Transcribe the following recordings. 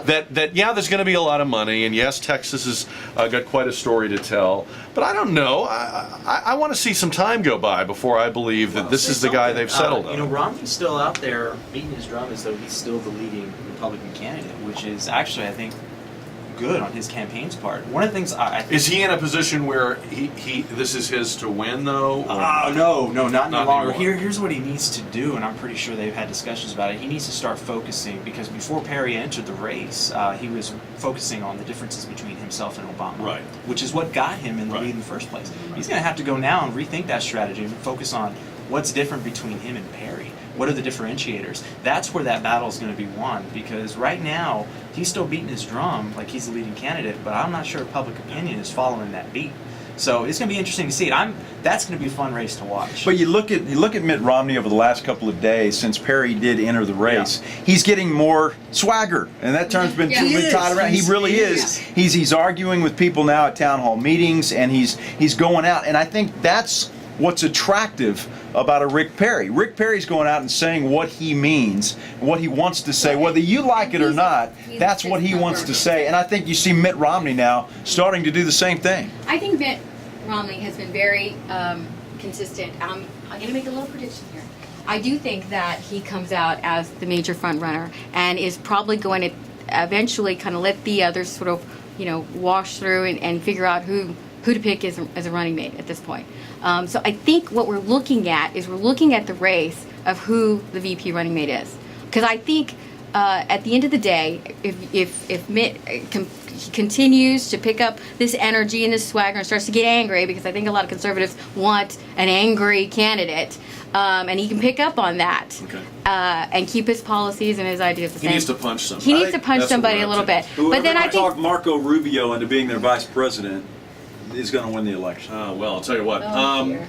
that yeah, there's going to be a lot of money, and yes, Texas has got quite a story to tell. But I don't know. I want to see some time go by before I believe that this is the guy they've settled on. You know, Romney's still out there beating his drum as though he's still the leading Republican candidate, which is actually, I think, good on his campaign's part. One of the things I think, is he in a position where this is his to win though? No, not any longer. anymore. Here's what he needs to do, and I'm pretty sure they've had discussions about it. He needs to start focusing, because before Perry entered the race, he was focusing on the differences between himself and Obama, Right. which is what got him in the lead in the first place. He's going to have to go now and rethink that strategy and focus on what's different between him and Perry. What are the differentiators? That's where that battle is going to be won, because right now he's still beating his drum like he's the leading candidate, but I'm not sure public opinion is following that beat. So it's going to be interesting to see it. That's going to be a fun race to watch. But you look at Mitt Romney over the last couple of days since Perry did enter the race. Yeah. He's getting more swagger, and that term's been tied around. He really is. He's arguing with people now at town hall meetings, and he's going out, and I think that's what's attractive about a Rick Perry. Rick Perry's going out and saying what he means, what he wants to say, whether you like it or not. That's what he wants to say, and I think you see Mitt Romney now starting to do the same thing. I think Mitt Romney has been very consistent. I'm going to make a little prediction here. I do think that he comes out as the major front runner and is probably going to eventually kind of let the others sort of, wash through and figure out who to pick as a running mate at this point. So I think what we're looking at is we're looking at the race of who the VP running mate is. Because I think at the end of the day, if Mitt continues to pick up this energy and this swagger and starts to get angry, because I think a lot of conservatives want an angry candidate, and he can pick up on that and keep his policies and his ideas the same. He needs to punch somebody. He needs to punch somebody a little bit. But then I think talk Marco Rubio into being their vice president is going to win the election. Well, I'll tell you what. Dear.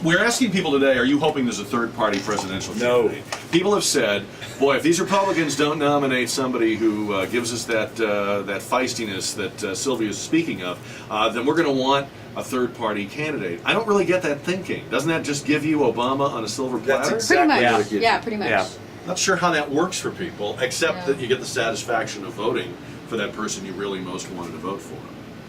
We're asking people today, are you hoping there's a third-party presidential candidate? People have said, boy, if these Republicans don't nominate somebody who gives us that feistiness that Sylvia is speaking of, then we're going to want a third-party candidate. I don't really get that thinking. Doesn't that just give you Obama on a silver platter? That's exactly pretty much. what it gives Yeah, pretty much. Yeah. Not sure how that works for people, except that you get the satisfaction of voting for that person you really most wanted to vote for.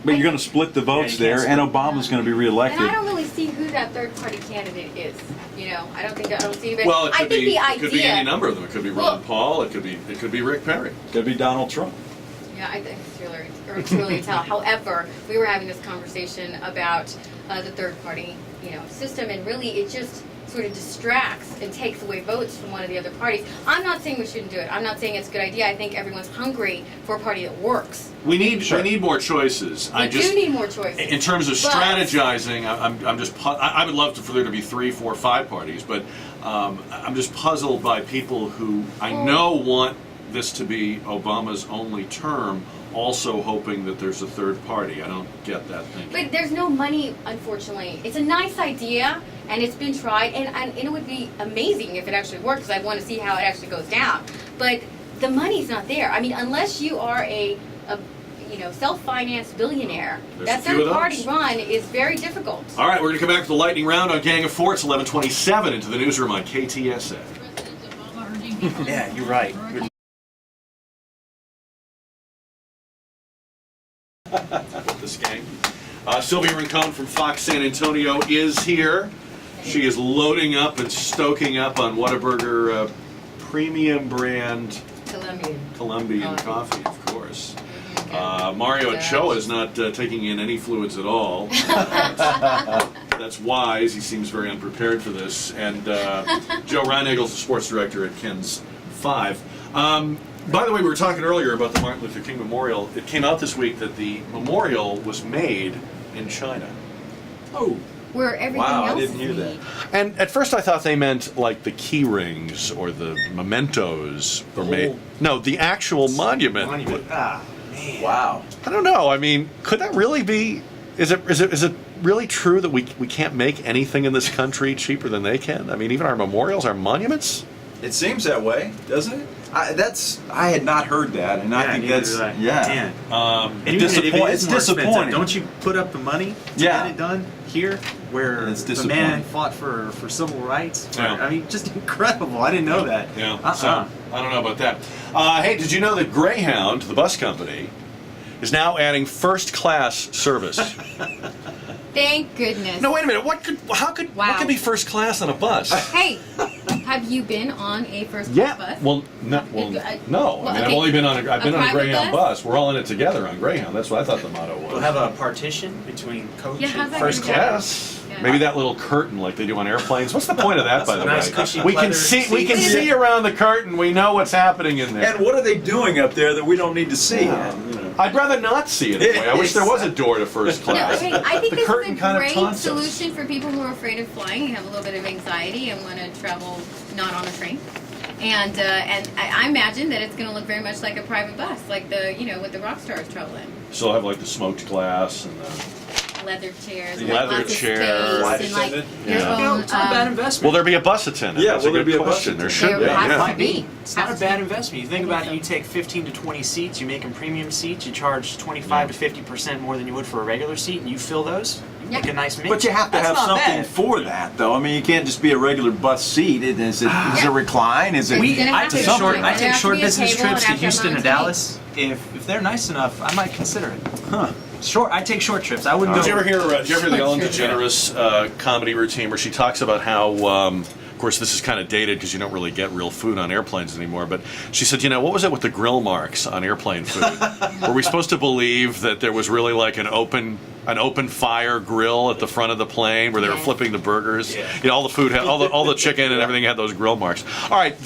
But you're going to split the votes there, and Obama's going to be reelected. And I don't really see who that third-party candidate is. I don't see. But Well, it I could think be. the idea. It could be any number of them. It could be Ron Paul. It could be Rick Perry. It could be Donald Trump. Yeah, I think it's really tell. However, we were having this conversation about the third-party, system, and really it just sort of distracts and takes away votes from one of the other parties. I'm not saying we shouldn't do it. I'm not saying it's a good idea. I think everyone's hungry for a party that works. We need more choices. We do need more choices. In terms of strategizing, I would love for there to be 3, 4, 5 parties, but I'm just puzzled by people who I know want this to be Obama's only term, also hoping that there's a third party. I don't get that thinking. But there's no money, unfortunately. It's a nice idea, and it's been tried, and it would be amazing if it actually worked, because I want to see how it actually goes down. But the money's not there. I mean, unless you are a self-financed billionaire, that third-party run is very difficult. All right, we're going to come back to the lightning round on Gang of Four. It's 11:27 into the newsroom on KTSA. Yeah, you're right. This gang. Sylvia Rincon from Fox San Antonio is here. She is loading up and stoking up on Whataburger premium brand Colombian coffee, of course. Mario Ochoa is not taking in any fluids at all. That's wise. He seems very unprepared for this. And Joe Reinagel is the sports director at Ken's 5. By the way, we were talking earlier about the Martin Luther King Memorial. It came out this week that the memorial was made in China. Oh. Where everything else I didn't hear that. And at first I thought they meant like the key rings or the mementos were made. No, the actual monument. Ah, man. Wow. I don't know. I mean, could that really be? Is it really true that we can't make anything in this country cheaper than they can? I mean, even our memorials, our monuments. It seems that way, doesn't it? I had not heard that, and I think that's Man. And even if it it's is more expensive, disappointing. don't you put up the money to get it done here, where It's the disappointing. man fought for civil rights? Yeah. I mean, just incredible. I didn't know that. Yeah. So I don't know about that. Hey, did you know that Greyhound, the bus company, is now adding first class service? Thank goodness. No, wait a minute. What could be first class on a bus? Hey, have you been on a first class bus? Well, no. Well, I mean, I've okay. only been on I've been on a private Greyhound bus. We're all in it together on Greyhound. That's what I thought the motto was. We'll have a partition between coach Yeah, how's and that first gonna class. Yes. Yeah. Maybe that little curtain like they do on airplanes. What's the point of that, by the nice way? cushy We can leather see seats. around the curtain. We know what's happening in there. And what are they doing up there that we don't need to see? Yeah. And, you know. I'd rather not see it anyway. I wish there was a door to first No, class. hey, I think The this curtain is a kind of great taunts us. solution for people who are afraid of flying and have a little bit of anxiety and want to travel not on a train. And I imagine that it's going to look very much like a private bus, like what the rock stars travel in. So I'll have like the smoked glass and the... Leather chairs, The and leather lots of chair. space, Flight and like attendant. your Yeah. own. It's not a bad investment. Will there be a bus attendant? Yeah, That's will a there good be a bus question. There should There be. has Yeah. to be. It's not a bad investment. You think about it, you take 15 to 20 seats, you make them premium seats, you charge 25 to 50% more than you would for a regular seat, and you fill those, you make a nice mix. But you have to That's have not something bad. for that, though. I mean, you can't just be a regular bus seat. Is it recline? Is it? It's gonna I have take to be short, something. I There take has to short be a business table and trips to have to have Houston and mounted Dallas. If they're nice enough, I might consider it. Huh. I take short trips. I wouldn't Did you go. ever hear the Ellen DeGeneres comedy routine where she talks about how, of course, this is kind of dated because you don't really get real food on airplanes anymore, but she said, what was it with the grill marks on airplane food? Were we supposed to believe that there was really like an open fire grill at the front of the plane where they were Yeah. flipping the burgers? Yeah. All the food, all the chicken and everything had those grill marks. All right,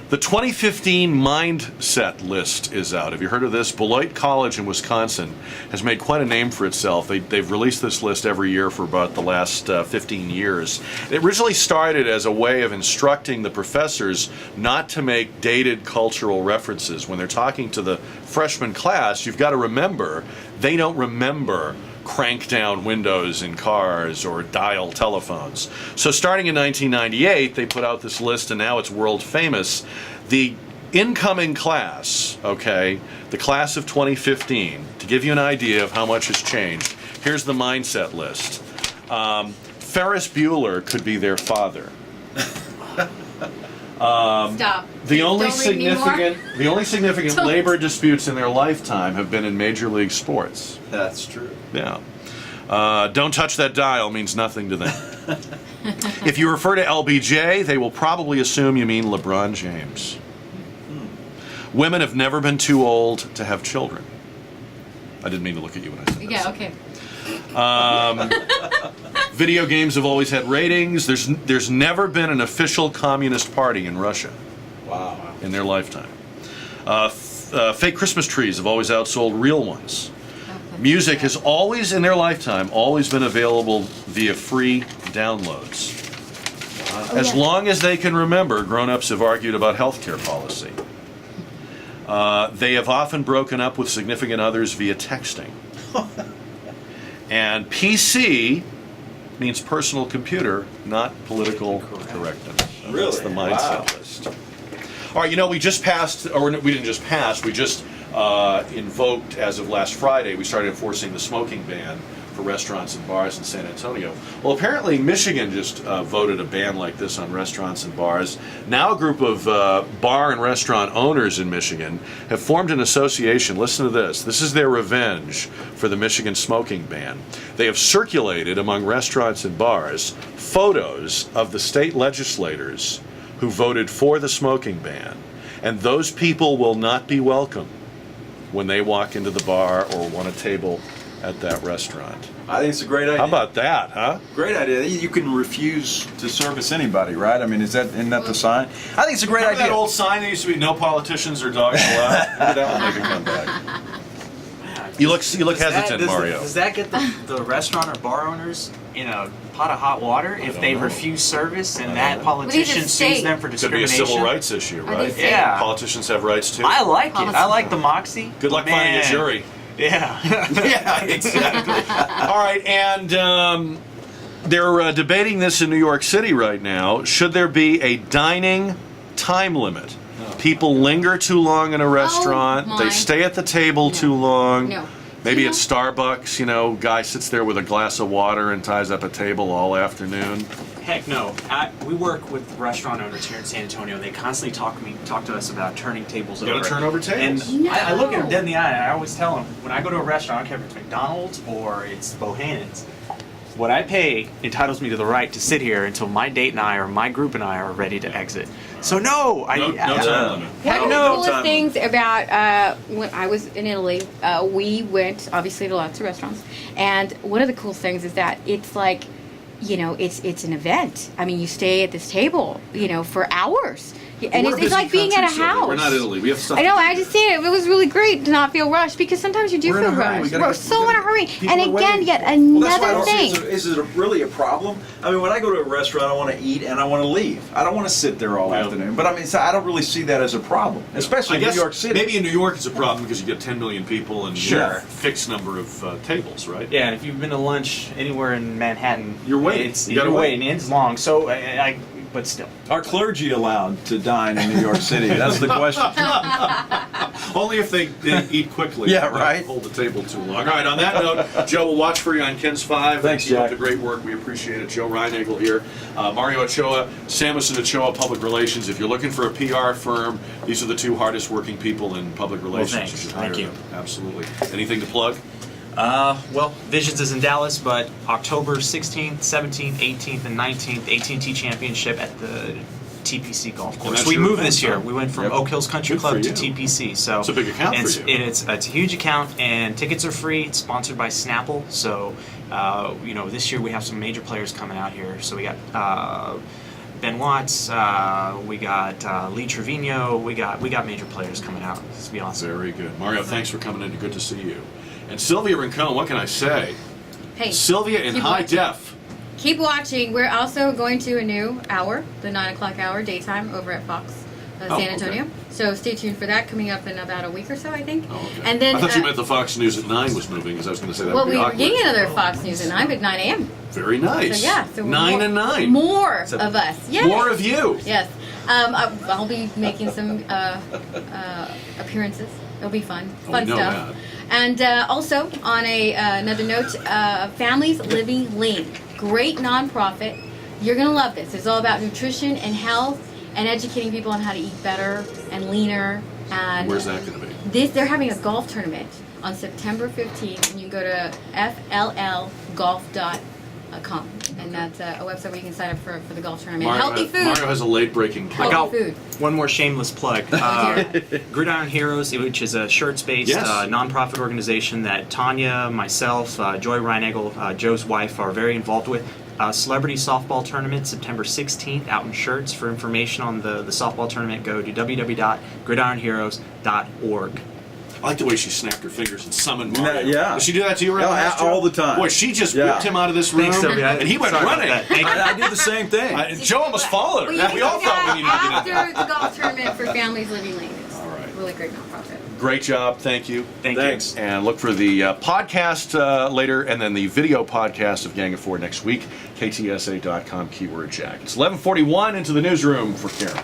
the 2015 Mindset list is out. Have you heard of this? Beloit College in Wisconsin has made quite a name for itself. They've released this list every year for about the last 15 years. It originally started as a way of instructing the professors not to make dated cultural references. When they're talking to the freshman class, you've got to remember, they don't remember crank down windows in cars or dial telephones. So starting in 1998, they put out this list, and now it's world famous. The incoming class, the class of 2015, to give you an idea of how much has changed, here's the mindset list. Ferris Bueller could be their father. Stop. The only Don't read me more. significant Don't. labor disputes in their lifetime have been in Major League Sports. That's true. Yeah. Don't touch that dial means nothing to them. If you refer to LBJ, they will probably assume you mean LeBron James. Women have never been too old to have children. I didn't mean to look at you when I said that. Yeah, okay. Video games have always had ratings. There's never been an official communist party in Russia. Wow. In their lifetime. Fake Christmas trees have always outsold real ones. Music has always, in their lifetime, always been available via free downloads. As long as they can remember, grown-ups have argued about healthcare policy. They have often broken up with significant others via texting. And PC means personal computer, not political correctness. So Really? That's the mindset list. All right, we just passed, or we didn't just pass, we just invoked, as of last Friday, we started enforcing the smoking ban for restaurants and bars in San Antonio. Well, apparently Michigan just voted a ban like this on restaurants and bars. Now a group of bar and restaurant owners in Michigan have formed an association. Listen to this. This is their revenge for the Michigan smoking ban. They have circulated among restaurants and bars photos of the state legislators who voted for the smoking ban. And those people will not be welcome when they walk into the bar or want a table at that restaurant. I think it's a great idea. How about that, huh? Great idea. You can refuse to service anybody, right? I mean, isn't that the sign? I think it's a great Remember idea. that old sign that used to be "No politicians or dogs allowed"? Maybe that will make a comeback. You look hesitant, Mario. Does that get the restaurant or bar owners in a pot of hot water if don't they know. refuse service and I that don't know. politician But he's a sues state. them for Could be a discrimination? civil rights issue, Are they right? safe? Yeah. Politicians have rights too. I like it. I Policy. like the moxie. Good luck finding a Man. jury. Yeah. Yeah, exactly. All right, and they're debating this in New York City right now. Should there be a dining time limit? People linger too long in a restaurant. my. They stay at the table too long. No. Maybe you at Starbucks, guy sits there with a glass of water and ties up a table all afternoon. Heck no. We work with restaurant owners here in San Antonio. They constantly talk to us about turning tables over. You gotta turn over tables. And I look at them dead in the eye, and I always tell them, when I go to a restaurant, I don't care if it's McDonald's or it's Bohannon's, what I pay entitles me to the right to sit here until my date and I, or my group and I, are ready to exit. So no, No time limit. Heck One of no. the coolest things about when I was in Italy, we went obviously to lots of restaurants, and one of the cool things is that it's like, it's an event. I mean, you stay at this table, for hours. And We're a it's busy like being at a country, Sylvia. house. We're not Italy. We have stuff. I know. to do I just say it was really great to not feel rushed, because sometimes you do We're in feel a hurry. We rushed. gotta We're get- so we in a gotta- hurry. people And are again, waiting. yet Well, that's why I another don't see, thing. is it really a problem? I mean, when I go to a restaurant, I want to eat and I want to leave. I don't want to sit there all Yeah. afternoon. But I mean, so I don't really see that as a problem, especially I in guess New York City. maybe in New York it's a problem because you get 10 million people and Sure. a fixed number of tables, right? Yeah, and if you've been to lunch anywhere in Manhattan, You're waiting. You gotta you're wait. waiting. It's long. So but still. Are clergy allowed to dine in New York City? That's the question. Only if they eat quickly. Yeah, Don't right. Hold the table too long. All right, on that note, Joe will watch for you on Ken's 5. Thanks, Keep up Jack. the great work. We appreciate it. Joe Reinagel here. Mario Ochoa, Sammis-Ochoa Public Relations. If you're looking for a PR firm, these are the two hardest working people in public relations. thanks. You should Thank hire you. them. Absolutely. Anything to plug? Well, Visions is in Dallas, but October 16th, 17th, 18th, and 19th, AT&T Championship at the TPC Golf Course. that's We your moved event, this year. huh? We went from Yep. Oak Hills Country Good for Club to you. TPC. So It's a big account and for you. It's a huge account, and tickets are free. It's sponsored by Snapple. So, this year we have some major players coming out here. So we got Ben Watts, we got Lee Trevino. We got major players coming out. It's be awesome. Very good. Mario, thanks for coming in. Good to see you. And Sylvia Rincon, what can I say? Hey, Sylvia in keep high watching. def. Keep watching. We're also going to a new hour, the 9 o'clock hour, daytime, over at Fox Oh, San Antonio. So stay tuned for that, coming up in about a week or so, I think. Oh, okay. And then, I thought you meant the Fox News at 9 was moving, because I was going to say that well, would be we were awkward. getting another Fox News at 9, but 9 a.m. Very nice. So yeah, so 9 more, and 9. More of us. Yes. More of you. Yes. I'll be making some appearances. It'll be fun. Oh, Fun we know stuff. that. And also, on another note, Families Living Lean. Great nonprofit. You're going to love this. It's all about nutrition and health and educating people on how to eat better and leaner. And Where's that going to be? they're having a golf tournament on September 15th, and you can go to fllgolf.com, and that's a website where you can sign up for the golf tournament. Healthy food. Mario has a late-breaking plug. Healthy food. One more shameless plug. Gridiron Heroes, which is a shirts-based Yes. nonprofit organization that Tanya, myself, Joy Reinagel, Joe's wife, are very involved with. Celebrity softball tournament, September 16th, out in shirts. For information on the softball tournament, go to www.gridironheroes.org. I like the way she snapped her fingers and summoned Mario. Yeah. Does she do that to you right Yeah, now? all the time. Boy, she just Yeah. whipped him out of this room, Thanks, Sylvia. and he went Sorry about running. that. Thank you. I did the same thing. Joe almost followed her. Well, you We can all do thought we that needed to get after in there. the golf tournament for Families Living Lean. It's All right. really great nonprofit. Great job. Thank you. Thank Thanks. you. And look for the podcast later, and then the video podcast of Gang of Four next week. KTSA.com, keyword Jack. It's 11:41 into the newsroom for Karen.